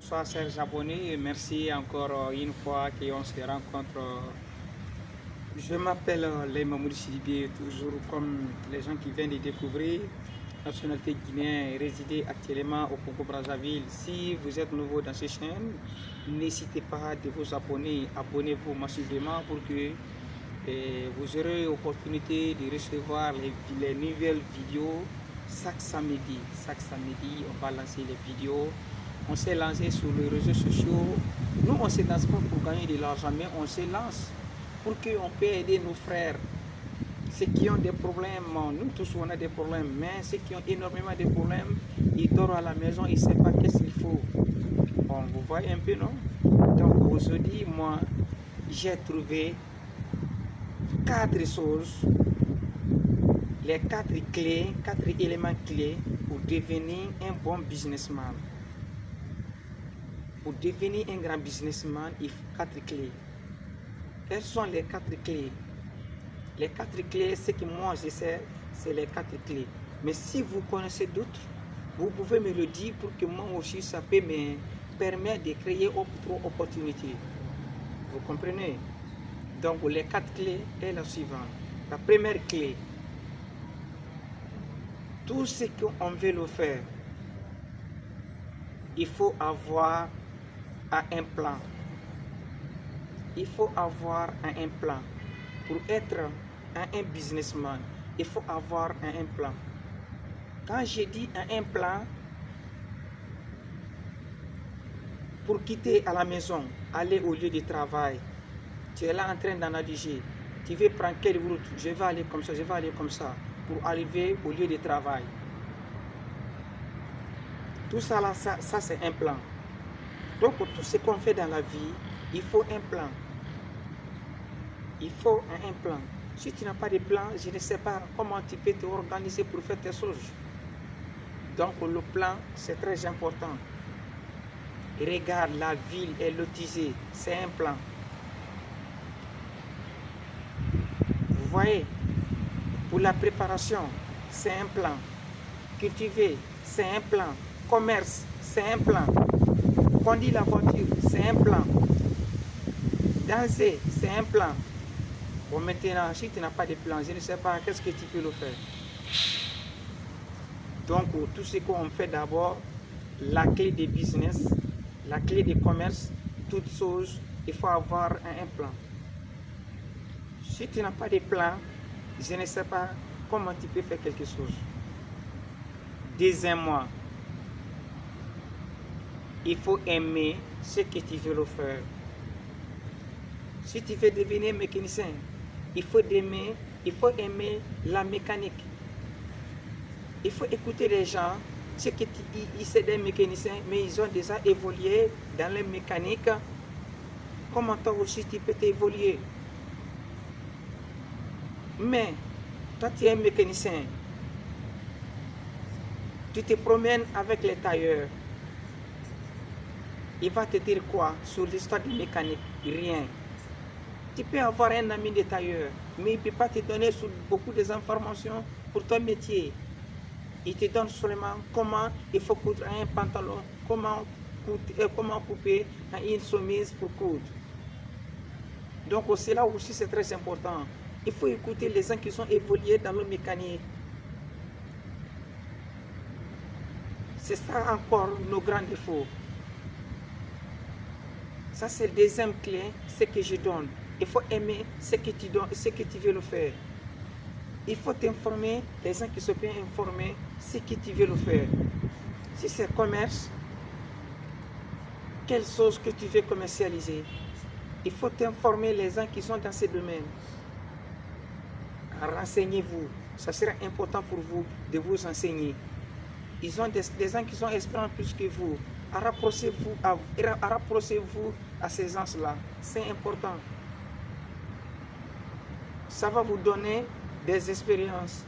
Bonsoir chers abonnés, merci encore une fois qu'on se rencontre. Je m'appelle Lema Sidibé, toujours comme les gens qui viennent de découvrir, nationalité guinéenne, résidé actuellement au Congo-Brazzaville. Si vous êtes nouveau dans cette chaîne, n'hésitez pas de vous abonner, abonnez-vous massivement pour que vous aurez l'opportunité de recevoir les nouvelles vidéos chaque samedi. Chaque samedi, on va lancer les vidéos. On s'est lancé sur les réseaux sociaux. Nous, on ne se lance pas pour gagner de l'argent, mais on se lance pour qu'on puisse aider nos frères. Ceux qui ont des problèmes, nous tous on a des problèmes, mais ceux qui ont énormément de problèmes, ils dorment à la maison, ils ne savent pas qu'est-ce qu'il faut. Bon, vous voyez un peu, non? Donc aujourd'hui, moi, j'ai trouvé 4 choses, les 4 clés, 4 éléments clés pour devenir un bon businessman. Pour devenir un grand businessman, il faut 4 clés. Quelles sont les 4 clés? Les 4 clés, ce que moi je sais, c'est les 4 clés. Mais si vous connaissez d'autres, vous pouvez me le dire pour que moi aussi, ça peut me permettre de créer autre opportunité. Vous comprenez? Donc, les 4 clés est la suivante. La première clé, tout ce qu'on veut le faire, il faut avoir un plan. Il faut avoir un plan. Pour être un businessman, il faut avoir un plan. Quand je dis un plan, pour quitter à la maison, aller au lieu de travail, tu es là en train d'analyser. Tu veux prendre quelle route? Je vais aller comme ça, je vais aller comme ça, pour arriver au lieu de travail. Tout ça là, ça c'est un plan. Donc pour tout ce qu'on fait dans la vie, il faut un plan. Il faut un plan. Si tu n'as pas de plan, je ne sais pas comment tu peux t'organiser pour faire tes choses. Donc le plan, c'est très important. Regarde, la ville est lotisée, c'est un plan. Vous voyez, pour la préparation, c'est un plan. Cultiver, c'est un plan. Commerce, c'est un plan. Conduire la voiture, c'est un plan. Danser, c'est un plan. Bon, maintenant, si tu n'as pas de plan, je ne sais pas qu'est-ce que tu peux le faire. Donc, tout ce qu'on fait d'abord, la clé de business, la clé de commerce, toutes choses, il faut avoir un plan. Si tu n'as pas de plan, je ne sais pas comment tu peux faire quelque chose. Deuxièmement, il faut aimer ce que tu veux le faire. Si tu veux devenir mécanicien, il faut aimer la mécanique. Il faut écouter les gens, ceux qui sont des mécaniciens, mais ils ont déjà évolué dans la mécanique. Comment toi aussi tu peux t'évoluer? Mais toi tu es un mécanicien, tu te promènes avec les tailleurs. Il va te dire quoi sur l'histoire de mécanique? Rien. Tu peux avoir un ami de tailleur, mais il ne peut pas te donner beaucoup d'informations pour ton métier. Il te donne seulement comment il faut coudre un pantalon, comment couper une chemise pour coudre. Donc cela aussi c'est très important. Il faut écouter les gens qui sont évolués dans le mécanique. C'est ça encore nos grands défauts. Ça c'est le deuxième clé, ce que je donne. Il faut aimer ce que tu donnes, ce que tu veux le faire. Il faut t'informer, les gens qui sont bien informés, ce que tu veux le faire. Si c'est commerce, quelle chose que tu veux commercialiser. Il faut t'informer les gens qui sont dans ce domaine. Renseignez-vous. Ça sera important pour vous de vous enseigner. Ils ont des gens qui sont experts plus que vous. Rapprochez-vous à ces gens-là. C'est important. Ça va vous donner des expériences.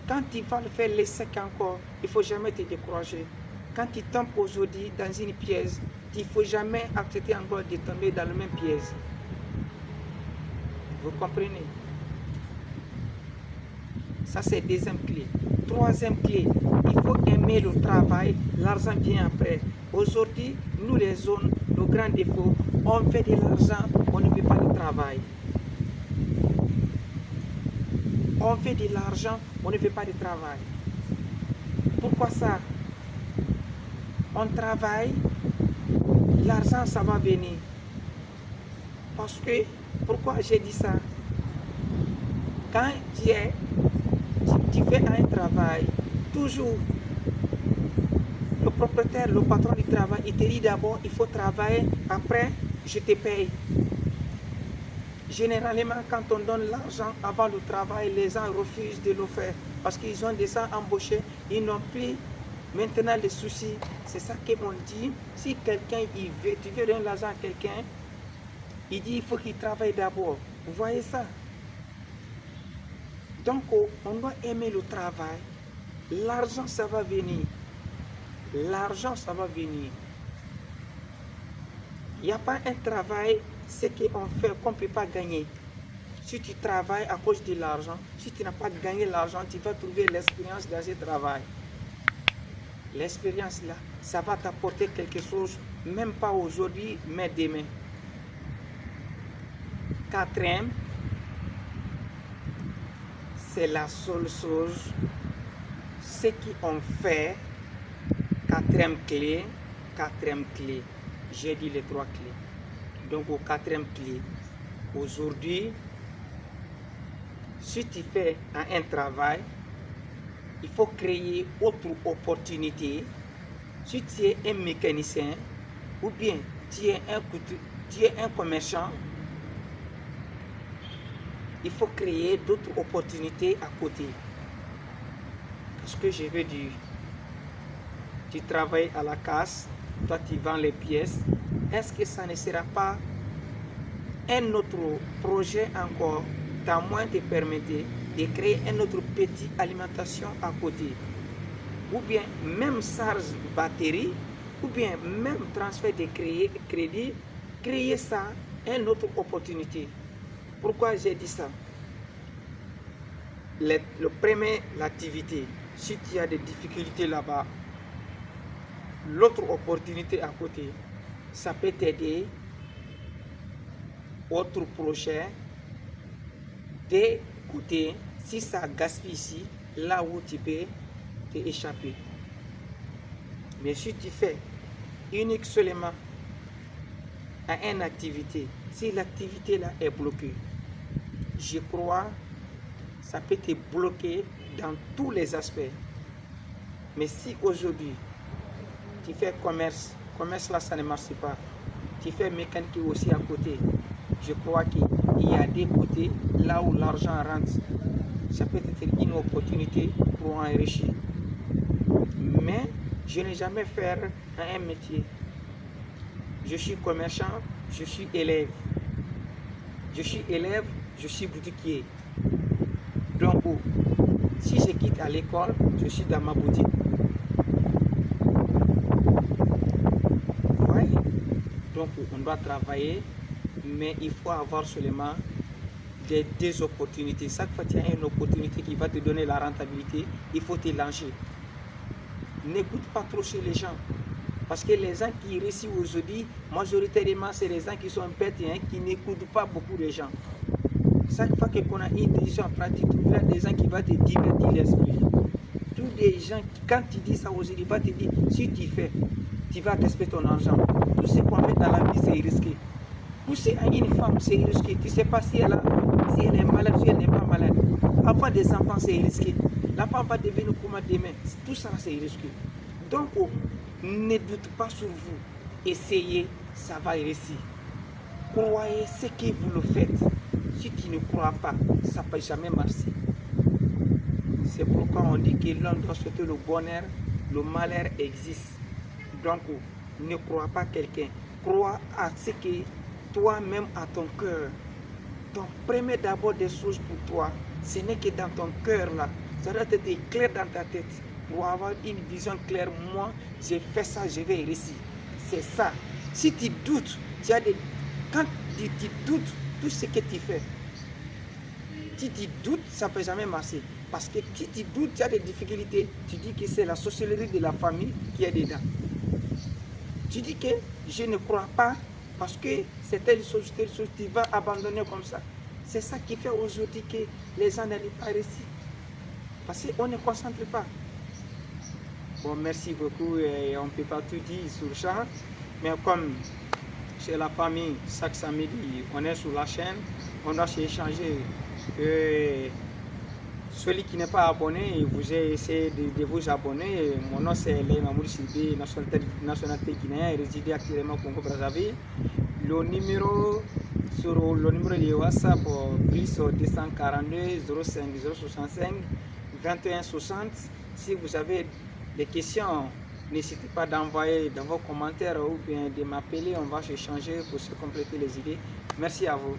Quand tu vas le faire les 5 encore, il ne faut jamais te décourager. Quand tu tombes aujourd'hui dans une pièce, il ne faut jamais accepter encore de tomber dans la même pièce. Vous comprenez? Ça c'est la deuxième clé. Troisième clé, il faut aimer le travail, l'argent vient après. Aujourd'hui, nous les zones, nos grands défauts, on fait de l'argent, on ne fait pas de travail. On fait de l'argent, on ne fait pas de travail. Pourquoi ça? On travaille, l'argent ça va venir. Parce que, pourquoi j'ai dit ça? Quand tu fais un travail, toujours, le propriétaire, le patron du travail, il te dit d'abord, il faut travailler, après, je te paye. Généralement, quand on donne l'argent avant le travail, les gens refusent de le faire parce qu'ils ont déjà embauché, ils n'ont plus maintenant les soucis. C'est ça qu'on dit. Si quelqu'un, tu veux donner l'argent à quelqu'un, il dit il faut qu'il travaille d'abord. Vous voyez ça? Donc, on doit aimer le travail. L'argent, ça va venir. L'argent, ça va venir. Il n'y a pas un travail, ce qu'on fait qu'on ne peut pas gagner. Si tu travailles à cause de l'argent, si tu n'as pas gagné l'argent, tu vas trouver l'expérience dans ce travail. L'expérience là, ça va t'apporter quelque chose, même pas aujourd'hui, mais demain. Quatrième, c'est la seule chose, ce qu'on fait. Quatrième clé, j'ai dit les 3 clés. Donc, au 4e clé, aujourd'hui, si tu fais un travail, il faut créer autre opportunité. Si tu es un mécanicien ou bien tu es un commerçant, il faut créer d'autres opportunités à côté. Parce que je veux dire, tu travailles à la casse, toi tu vends les pièces. Est-ce que ça ne sera pas un autre projet encore, à moins te permettre de créer une autre petite alimentation à côté? Ou bien même charge batterie, ou bien même transfert de crédit, créer ça, une autre opportunité. Pourquoi j'ai dit ça? Le premier, l'activité. Si tu as des difficultés là-bas, l'autre opportunité à côté, ça peut t'aider. Autre projet, des côtés, si ça gaspille ici, là où tu peux t'échapper. Mais si tu fais unique seulement à une activité, si l'activité là est bloquée, je crois ça peut te bloquer dans tous les aspects. Mais si aujourd'hui tu fais commerce là ça ne marche pas, tu fais mécanique aussi à côté, je crois qu'il y a des côtés là où l'argent rentre, ça peut être une opportunité pour enrichir. Mais je n'ai jamais fait un métier. Je suis commerçant, je suis élève. Je suis élève, je suis boutiquier. Donc, si je quitte à l'école, je suis dans ma boutique. Ouais. Donc, on doit travailler, mais il faut avoir seulement des opportunités. Chaque fois qu'il y a une opportunité qui va te donner la rentabilité, il faut te lancer. N'écoute pas trop chez les gens. Parce que les gens qui réussissent aujourd'hui, majoritairement, c'est les gens qui sont bêtes, qui n'écoutent pas beaucoup de gens. Chaque fois qu'on a une décision en pratique, il y a des gens qui vont te divertir l'esprit. Tous les gens, quand tu dis ça aujourd'hui, vont te dire, si tu fais, tu vas gaspiller ton argent. Tout ce qu'on fait dans la vie, c'est risqué. Pousser à une femme, c'est risqué. Tu ne sais pas si elle est malade, si elle n'est pas malade. Avoir des enfants, c'est risqué. La femme va devenir comment demain. Tout ça, c'est risqué. Donc, ne doute pas sur vous. Essayez, ça va réussir. Croyez ce que vous le faites. Si tu ne crois pas, ça ne peut jamais marcher. C'est pourquoi on dit que l'homme doit souhaiter le bonheur, le malheur existe. Donc, ne crois pas quelqu'un. Crois à ce que toi-même, à ton cœur. Donc, prends d'abord des choses pour toi. Ce n'est que dans ton cœur là. Ça doit être clair dans ta tête. Pour avoir une vision claire, moi, j'ai fait ça, je vais réussir. C'est ça. Si tu doutes, quand tu doutes, tout ce que tu fais, si tu doutes, ça ne peut jamais marcher. Parce que si tu doutes, tu as des difficultés, tu dis que c'est la sorcellerie de la famille qui est dedans. Tu dis que je ne crois pas parce que c'est telle chose, tu vas abandonner comme ça. C'est ça qui fait aujourd'hui que les gens n'arrivent pas à réussir. Parce qu'on ne concentre pas. Bon, merci beaucoup. Et on ne peut pas tout dire sur ça. Mais comme chez la famille, chaque samedi, on est sur la chaîne, on doit s'échanger. Celui qui n'est pas abonné, vous essayez de vous abonner. Mon nom c'est Lay Mamoudou Sidibé, nationalité guinéenne, résidé actuellement au Congo-Brazzaville. Le numéro sur le numéro de WhatsApp plus 242 05 065 21 60. Si vous avez des questions, n'hésitez pas d'envoyer dans vos commentaires ou bien de m'appeler. On va s'échanger pour se compléter les idées. Merci à vous.